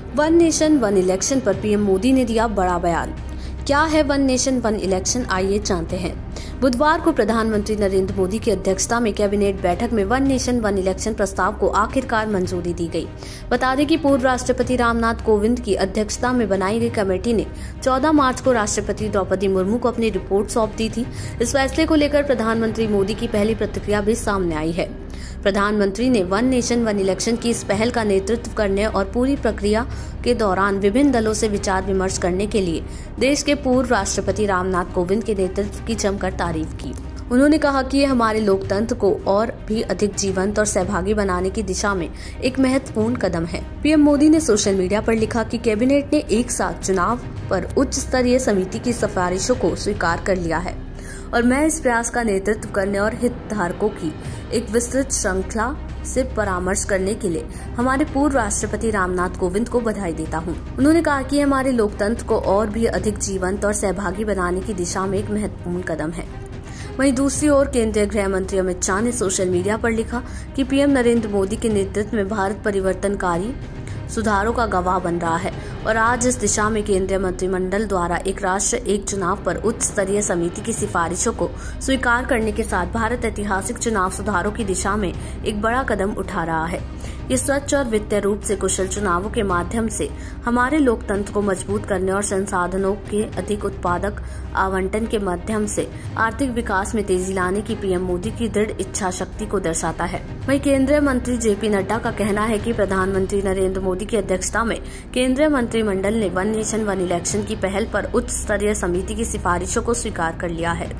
One nation one election पर PM Modi ने दिया बड़ा बयान। क्या है वन नेशन वन इलेक्शन, आइए जानते हैं। बुधवार को प्रधानमंत्री नरेंद्र मोदी की अध्यक्षता में कैबिनेट बैठक में वन नेशन वन इलेक्शन प्रस्ताव को आखिरकार मंजूरी दी गई। बता दें कि पूर्व राष्ट्रपति रामनाथ कोविंद की अध्यक्षता में बनाई गई कमेटी ने 14 मार्च को राष्ट्रपति द्रौपदी मुर्मू को अपनी रिपोर्ट सौंप दी थी। इस फैसले को लेकर प्रधानमंत्री मोदी की पहली प्रतिक्रिया भी सामने आई है। प्रधानमंत्री ने वन नेशन वन इलेक्शन की इस पहल का नेतृत्व करने और पूरी प्रक्रिया के दौरान विभिन्न दलों से विचार विमर्श करने के लिए देश के पूर्व राष्ट्रपति रामनाथ कोविंद के नेतृत्व की जमकर तारीफ की। उन्होंने कहा कि ये हमारे लोकतंत्र को और भी अधिक जीवंत और सहभागी बनाने की दिशा में एक महत्वपूर्ण कदम है। पीएम मोदी ने सोशल मीडिया पर लिखा कि कैबिनेट ने एक साथ चुनाव पर उच्च स्तरीय समिति की सिफारिशों को स्वीकार कर लिया है और मैं इस प्रयास का नेतृत्व करने और हितधारकों की एक विस्तृत श्रृंखला से परामर्श करने के लिए हमारे पूर्व राष्ट्रपति रामनाथ कोविंद को बधाई देता हूं। उन्होंने कहा कि हमारे लोकतंत्र को और भी अधिक जीवंत और सहभागी बनाने की दिशा में एक महत्वपूर्ण कदम है। वहीं दूसरी ओर केंद्रीय गृह मंत्री अमित शाह ने सोशल मीडिया पर लिखा कि पीएम नरेंद्र मोदी के नेतृत्व में भारत परिवर्तनकारी सुधारों का गवाह बन रहा है और आज इस दिशा में केंद्रीय मंत्रिमंडल द्वारा एक राष्ट्र एक चुनाव पर उच्च स्तरीय समिति की सिफारिशों को स्वीकार करने के साथ भारत ऐतिहासिक चुनाव सुधारों की दिशा में एक बड़ा कदम उठा रहा है। ये स्वच्छ और वित्तीय रूप से कुशल चुनावों के माध्यम से हमारे लोकतंत्र को मजबूत करने और संसाधनों के अधिक उत्पादक आवंटन के माध्यम से आर्थिक विकास में तेजी लाने की पीएम मोदी की दृढ़ इच्छा शक्ति को दर्शाता है। वहीं केंद्रीय मंत्री जेपी नड्डा का कहना है कि प्रधानमंत्री नरेंद्र मोदी की अध्यक्षता में केंद्रीय मंत्रिमंडल ने वन नेशन वन इलेक्शन की पहल पर उच्च स्तरीय समिति की सिफारिशों को स्वीकार कर लिया है।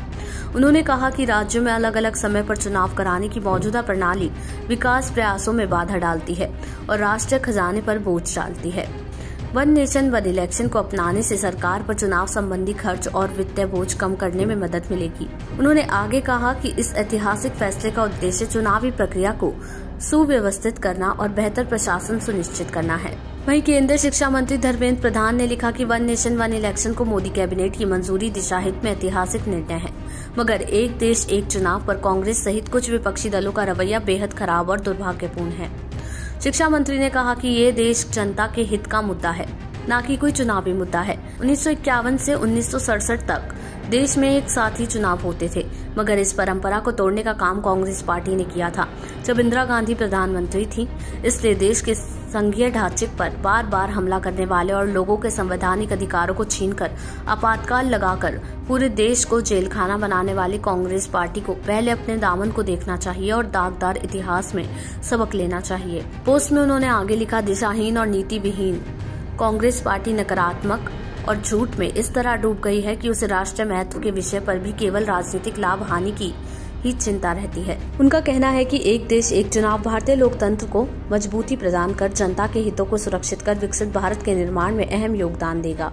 उन्होंने कहा कि राज्यों में अलग अलग समय पर चुनाव कराने की मौजूदा प्रणाली विकास प्रयासों में बाधा डालती है और राष्ट्रीय खजाने पर बोझ डालती है। वन नेशन वन इलेक्शन को अपनाने से सरकार पर चुनाव संबंधी खर्च और वित्तीय बोझ कम करने में मदद मिलेगी। उन्होंने आगे कहा कि इस ऐतिहासिक फैसले का उद्देश्य चुनावी प्रक्रिया को सुव्यवस्थित करना और बेहतर प्रशासन सुनिश्चित करना है। वहीं केंद्रीय शिक्षा मंत्री धर्मेंद्र प्रधान ने लिखा कि वन नेशन वन इलेक्शन को मोदी कैबिनेट की मंजूरी दिशाहित में ऐतिहासिक निर्णय है, मगर एक देश एक चुनाव पर कांग्रेस सहित कुछ विपक्षी दलों का रवैया बेहद खराब और दुर्भाग्यपूर्ण है। शिक्षा मंत्री ने कहा कि ये देश जनता के हित का मुद्दा है, न कि कोई चुनावी मुद्दा है। 1951 से 1967 तक देश में एक साथ ही चुनाव होते थे, मगर इस परंपरा को तोड़ने का काम कांग्रेस पार्टी ने किया था जब इंदिरा गांधी प्रधानमंत्री थी। इसलिए देश के संघीय ढांचे पर बार बार हमला करने वाले और लोगों के संवैधानिक अधिकारों को छीनकर आपातकाल लगाकर पूरे देश को जेलखाना बनाने वाली कांग्रेस पार्टी को पहले अपने दामन को देखना चाहिए और दागदार इतिहास में सबक लेना चाहिए। पोस्ट में उन्होंने आगे लिखा, दिशाहीन और नीति विहीन कांग्रेस पार्टी नकारात्मक और झूठ में इस तरह डूब गई है कि उसे राष्ट्रीय महत्व के विषय पर भी केवल राजनीतिक लाभ हानि की ही चिंता रहती है। उनका कहना है कि एक देश एक चुनाव भारतीय लोकतंत्र को मजबूती प्रदान कर जनता के हितों को सुरक्षित कर विकसित भारत के निर्माण में अहम योगदान देगा।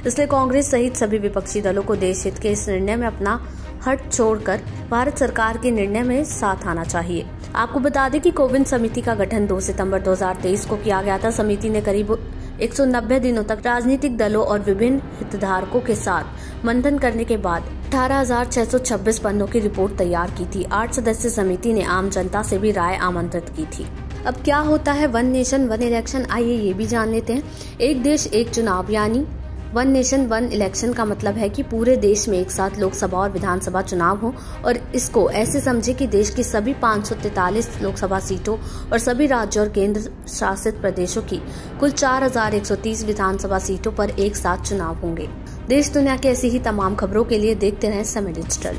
इसलिए कांग्रेस सहित सभी विपक्षी दलों को देश हित के इस निर्णय में अपना हट छोड़कर भारत सरकार के निर्णय में साथ आना चाहिए। आपको बता दें कि कोविंद समिति का गठन 2 सितंबर 2023 को किया गया था। समिति ने करीब 190 दिनों तक राजनीतिक दलों और विभिन्न हितधारकों के साथ मंथन करने के बाद 18,626 पन्नों की रिपोर्ट तैयार की थी। 8 सदस्य समिति ने आम जनता से भी राय आमंत्रित की थी। अब क्या होता है वन नेशन वन इलेक्शन, आइए ये भी जान लेते हैं। एक देश एक चुनाव यानी वन नेशन वन इलेक्शन का मतलब है कि पूरे देश में एक साथ लोकसभा और विधानसभा चुनाव हो और इसको ऐसे समझे कि देश की सभी 543 लोकसभा सीटों और सभी राज्यों और केंद्र शासित प्रदेशों की कुल 4,130 विधानसभा सीटों पर एक साथ चुनाव होंगे। देश दुनिया की ऐसी ही तमाम खबरों के लिए देखते रहें समय डिजिटल।